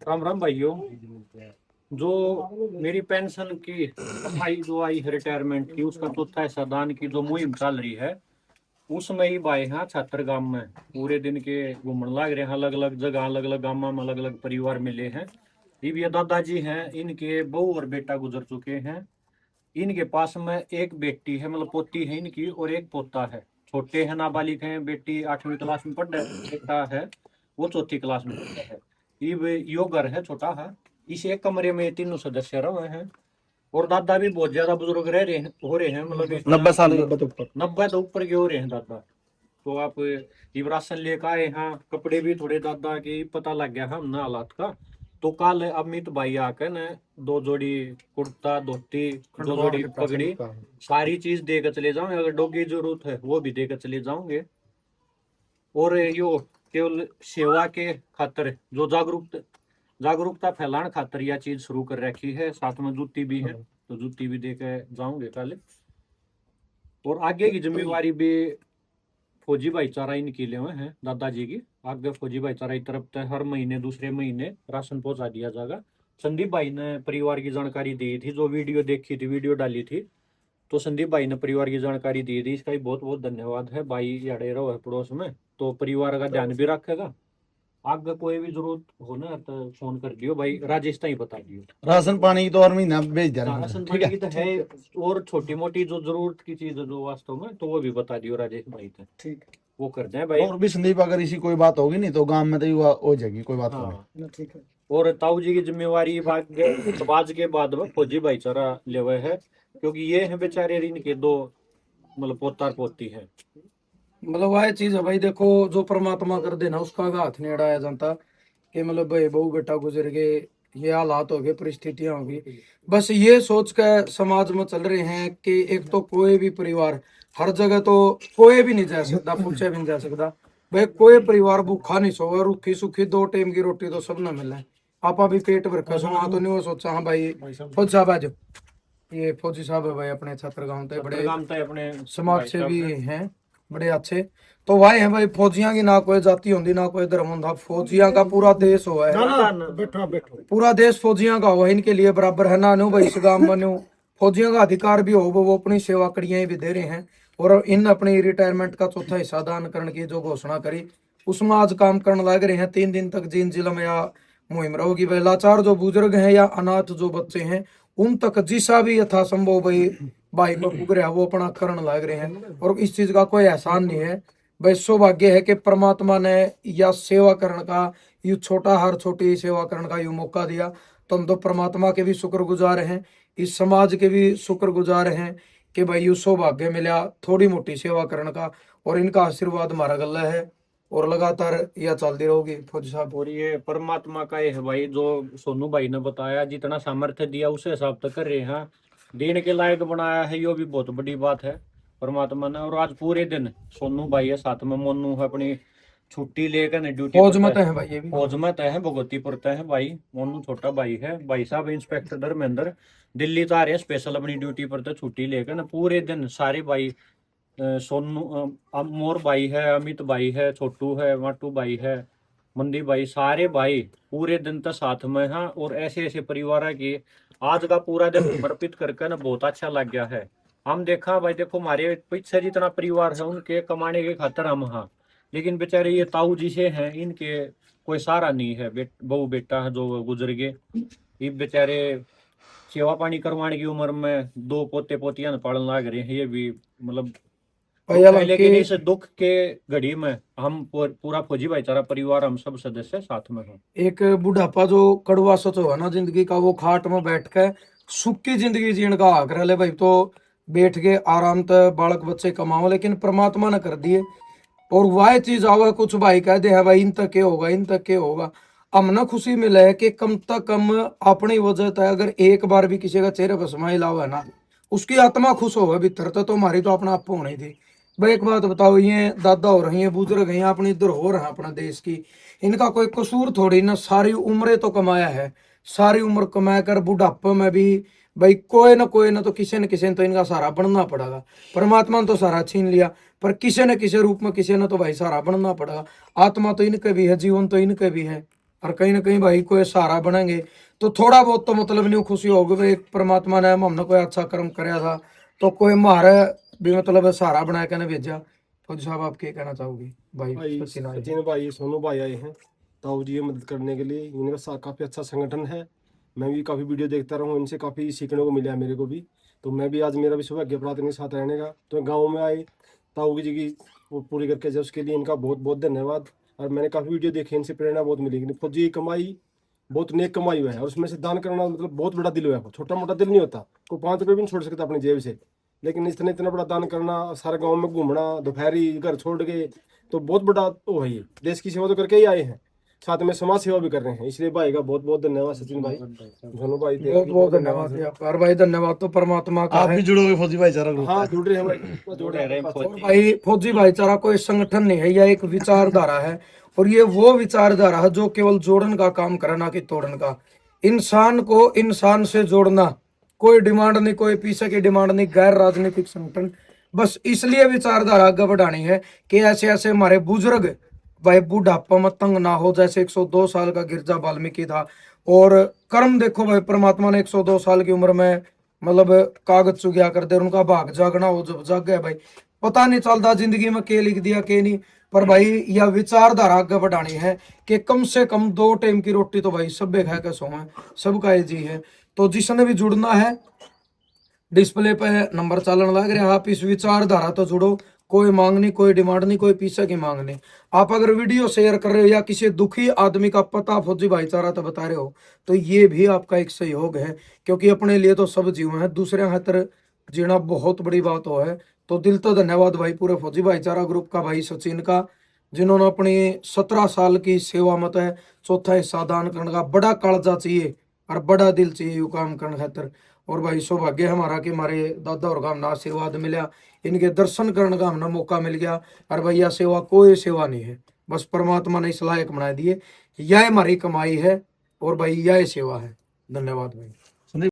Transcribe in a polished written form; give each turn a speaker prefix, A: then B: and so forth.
A: राम राम भाइयों। जो मेरी पेंशन की कमाई जो आई है रिटायरमेंट की, उसका चौथा हिस्सा दान की जो मुहिम चल रही है, उसमें ही भाई हैं छात्र गांव में पूरे दिन के घूमने लग रहे हैं। अलग अलग जगह, अलग अलग गाँव में अलग अलग परिवार मिले हैं। ये दादाजी हैं, इनके बहू और बेटा गुजर चुके हैं। इनके पास में एक बेटी है, मतलब पोती है इनकी, और एक पोता है। छोटे हैं, नाबालिग हैं। बेटी 8वीं क्लास में पढ़ रहा है, बेटा है वो 4th क्लास में पढ़ता है। ये यो घर है छोटा है। इस एक कमरे में तीनों सदस्य रहे हैं। और दादा भी बहुत ज्यादा बुजुर्ग रह रहे हैं, हो रहे हैं, मतलब
B: 90 साल
A: 90 तो ऊपर के हो रहे हैं दादा। तो आप ये राशन लेकर आए हैं। कपड़े भी थोड़े दादा के पता लग गया हम ना हालात का। तो कल अमित भाई आकर न 2 जोड़ी कुर्ता धोती, 2 जोड़ी पगड़ी, सारी चीज देकर चले जाओगे। अगर डॉगी की जरूरत है वो भी देकर चले जाओगे। और यो केवल सेवा के खातर जो जागरूकता फैलाने खातर यह चीज शुरू कर रखी है। साथ में जूती भी है, तो जूती भी देके जाऊंगे कल। और आगे की जिम्मेवारी भी फौजी भाईचारा इनके लिए हुए हैं दादाजी की। आगे फौजी भाईचारा की तरफ से हर महीने दूसरे महीने राशन पहुंचा दिया जाएगा। संदीप भाई ने परिवार की जानकारी दी थी, जो वीडियो देखी थी, वीडियो डाली थी, तो संदीप भाई ने परिवार की जानकारी दी थी। इसका भी बहुत बहुत धन्यवाद है। भाई याडे रहो है पड़ोस में, तो परिवार का ध्यान भी रखेगा। आगे कोई भी जरूरत हो ना तो फोन कर दियो भाई, राजेश ही बता दियो।
B: राशन पानी की तो और महीना भेज दे
A: राशन पानी की तो है, और छोटी मोटी जो जरूरत की चीज है जो वास्तव में, तो वो भी बता दियो राजेश भाई को। ठीक, वो कर दें भाई।
B: और भी संदीप अगर इसी कोई बात होगी नहीं तो गांव में तो युवा हो जाएगी, कोई बात नहीं।
A: ठीक है। और ताऊ जी की जिम्मेवारी बाज के बाद में फौजी भाईचारा ले हुए है, क्योंकि ये है बेचारे इनके 2 मतलब पोता और पोती है।
C: मतलब वह चीज है भाई, देखो जो परमात्मा कर देना उसका भी हाथ नहीं अड़ाया जाता। कि मतलब भाई बहू बेटा गुजर गए, ये हालात हो गए, परिस्थितियां होगी। बस ये सोच कर समाज में चल रहे हैं कि एक तो कोई भी परिवार, हर जगह तो कोई भी नहीं जा सकता, पूछे भी नहीं जा सकता। भाई कोई परिवार भूखा नहीं सोगा, रूखी सूखी 2 टाइम की रोटी तो सब ना मिले। आपा भी पेट भर कर सोना तो नहीं वो सोचा हाँ भाई फौजी साहब आज, ये फौजी साहब है भाई अपने छात्र गाँव के बड़े
A: अपने
C: समाज सेवी हैं, बड़े अच्छे। तो वाह है भाई, फौजियां की ना कोई जाति होती ना कोई धर्म होता, फौजियां का पूरा देश हुआ है।
A: बैठो बैठो,
C: पूरा देश फौजियां का हुआ, इनके लिए बराबर है ना। नो भाई इस गांव में नो फौजियों का अधिकार भी हो, वो अपनी सेवा कड़ियां भी दे रहे हैं। और इन अपनी रिटायरमेंट का चौथा हिस्सा दान करने की जो घोषणा करी, उसमें आज काम करने लग रहे हैं। 3 दिन तक जिन जिला में या मुहिम रहोगी भाई, लाचार जो बुजुर्ग हैं या अनाथ जो बच्चे हैं, उन तक जिसा भी यथासंभव भाई भाई को पुग रहा वो अपना करने लग रहे हैं। और इस चीज का कोई एहसान नहीं है भाई, सौभाग्य है कि परमात्मा ने या सेवा करने का यू छोटा हर छोटी सेवा करने का यू मौका दिया। तो हम तो परमात्मा के भी शुक्रगुजार हैं, इस समाज के भी शुक्रगुजार हैं कि भाई यू सौभाग्य मिला थोड़ी मोटी सेवा करने का। और इनका आशीर्वाद हमारा गला है और लगातार यह चलती रहोगी फौजी साहब।
A: और ये परमात्मा का ये है भाई, जो सोनू भाई ने बताया, जितना सामर्थ्य दिया उसे हिसाब तक कर रहे हैं। देने के लायक बनाया है, ये भी बहुत बड़ी बात है परमात्मा ने। और आज पूरे दिन सोनू भाई है, साथ में मोनू है, अपनी छुट्टी लेकर ड्यूटी
C: फौज में है भाई, ये भी
A: फौज में तय है, भगवतीपुर तय है भाई। मोनू छोटा भाई है। भाई साहब इंस्पेक्टर धर्मेंद्र दिल्ली तो आ रहे हैं स्पेशल अपनी ड्यूटी पर, तो छुट्टी लेकर ना पूरे दिन सारे भाई, सोनू मोर भाई है, अमित भाई है, छोटू है, माटू भाई है, मंदी भाई, सारे भाई पूरे दिन तक साथ में हैं। और ऐसे ऐसे परिवार है कि आज का पूरा दिन समर्पित करके ना बहुत अच्छा लग गया है। हम देखा भाई, देखो हमारे पीछे जितना परिवार है उनके कमाने के खातर हम हाँ, लेकिन बेचारे ये ताऊ जी से हैं, इनके कोई सहारा नहीं है। बहू बेटा है जो गुजर गए, ये बेचारे सेवा पानी करवाने की उम्र में 2 पोते पोतियां पालन लग रहे हैं। ये भी मतलब लेकिन इस दुख के घड़ी में हम पूरा फौजी भाईचारा परिवार, हम सब सदस्य साथ में हैं।
C: एक बुढ़ापा जो कड़वा सच हो ना जिंदगी का, वो खाट में बैठ के सुख की जिंदगी जीने का हक रहे भाई। तो बैठ के आराम से बालक बच्चे कमाओ, लेकिन परमात्मा ने कर दिए। और वह चीज आवे कुछ भाई कह दे है भाई इन तक के होगा, इन तक के होगा। हमने खुशी मिले है कि कम तक कम अपनी वजह से अगर एक बार भी किसी का चेहरे पर स्माइल आवे ना, उसकी आत्मा खुश होगा भीतर से। तो हमारी तो अपना आप होनी थी भाई। एक बात बताओ, ये दादा हो रही है, बुजुर्ग हैं अपनी, इधर हो रहा है अपना देश की, इनका कोई कसूर थोड़ी ना। सारी उम्रें तो कमाया है, सारी उम्र कमा कर बुढ़ापे में भी भाई कोई ना तो किसी न किसी ने तो इनका सहारा बनना पड़ेगा। परमात्मा ने तो सहारा छीन लिया, पर किसी न किसी रूप में किसी ने तो भाई सहारा बनना पड़ेगा। आत्मा तो इनके भी है, जीवन तो इनके भी है। और कहीं ना कहीं भाई कोई सहारा बनेंगे तो थोड़ा बहुत तो मतलब नहीं खुशी होगी भाई। परमात्मा ने हमने कोई अच्छा कर्म कराया था तो कोई हमारा भी मतलब सहारा बना के ना भेजा। फौजी साहब आप क्या कहना चाहोगे भाई
D: भाई
C: सचिन आए हैं।
D: सचिन भाई सोनू भाई आए हैं ताऊ जी की मदद करने के लिए। इनका काफ़ी अच्छा संगठन है। मैं भी काफ़ी वीडियो देखता रहा हूँ, इनसे काफ़ी सीखने को मिला है मेरे को भी। तो मैं भी आज मेरा भी सौभाग्य प्राप्त इनके साथ रहने का। तो गाँव में आए ताऊ जी की वो पूरी करके जब उसके लिए इनका बहुत बहुत धन्यवाद। और मैंने काफ़ी वीडियो देखी, इनसे प्रेरणा बहुत मिली कि फौजी की कमाई बहुत नेक कमाई हुआ है और उसमें से दान करना मतलब बहुत बड़ा दिल हुआ है। छोटा मोटा दिल नहीं होता, कोई 5 रुपये भी नहीं छोड़ सकता अपनी जेब से, लेकिन इतना इतना बड़ा दान करना, सारे गांव में घूमना, दोपहरी घर छोड़ के, तो बहुत बड़ा वो है। ये देश की सेवा तो करके ही आए हैं, साथ में समाज सेवा भी कर रहे हैं। इसलिए भाई का बहुत बहुत धन्यवाद सचिन भाई, धनु भाई।
C: बहुत बहुत धन्यवाद जी आपका। और भाई धन्यवाद तो परमात्मा का
B: आप
C: है।
B: भी जुड़ोगे फौजी भाईचारा ग्रुप
D: हाँ
B: से?
D: जुड़ रहे हैं भाई, जुड़ रहे हैं।
C: और भाई फौजी भाईचारा कोई संगठन नहीं है, यह एक विचारधारा है। और ये वो विचारधारा है जो केवल जोड़न का काम करे, ना कि तोड़न का। इंसान को इंसान से जोड़ना, कोई डिमांड नहीं, कोई पीछे की डिमांड नहीं। गैर राजनीतिक संगठन बस इसलिए विचारधारा आगे बढ़ानी है कि ऐसे ऐसे हमारे बुजुर्ग भाई बुढ़ापा में तंग ना हो। जैसे 102 साल का गिरजा वाल्मीकि था, और कर्म देखो भाई परमात्मा ने 102 साल की उम्र में मतलब कागज चुगया कर दे, उनका भाग जागना हो जब जाग गया भाई पता नहीं चलता जिंदगी में के लिख दिया के नहीं। पर भाई यह विचारधारा आगे बढ़ानी है कि कम से कम 2 टाइम की रोटी तो भाई सब खा के सोए, सबका ये जी है। तो जिसने भी जुड़ना है डिस्प्ले पे नंबर चलन लग रहा है, आप इस विचारधारा तो जुड़ो। कोई मांग नहीं, कोई डिमांड नहीं, कोई पीछे की मांग नहीं। आप अगर वीडियो शेयर कर रहे हो या किसी दुखी आदमी का पता फौजी भाईचारा तो बता रहे हो, तो ये भी आपका एक सहयोग है। क्योंकि अपने लिए तो सब जीव हैं, दूसरे खातर जीना बहुत बड़ी बात हो है। तो दिल तो धन्यवाद भाई पूरे फौजी भाईचारा ग्रुप का, भाई सचिन का, जिन्होंने अपनी 17 साल की सेवा मत है चौथा हिस्सा दान करने का। बड़ा कालजा चाहिए और बड़ा दिल चाहिए यू काम करने खातर। और भाई सौभाग्य है हमारा कि हमारे दादा और का हमने आशीर्वाद मिला, इनके दर्शन करने का हमने मौका मिल गया। और भैया सेवा कोई सेवा नहीं है, बस परमात्मा ने इस लायक बना दिए। यह हमारी कमाई है और भाई यह सेवा है। धन्यवाद भाई।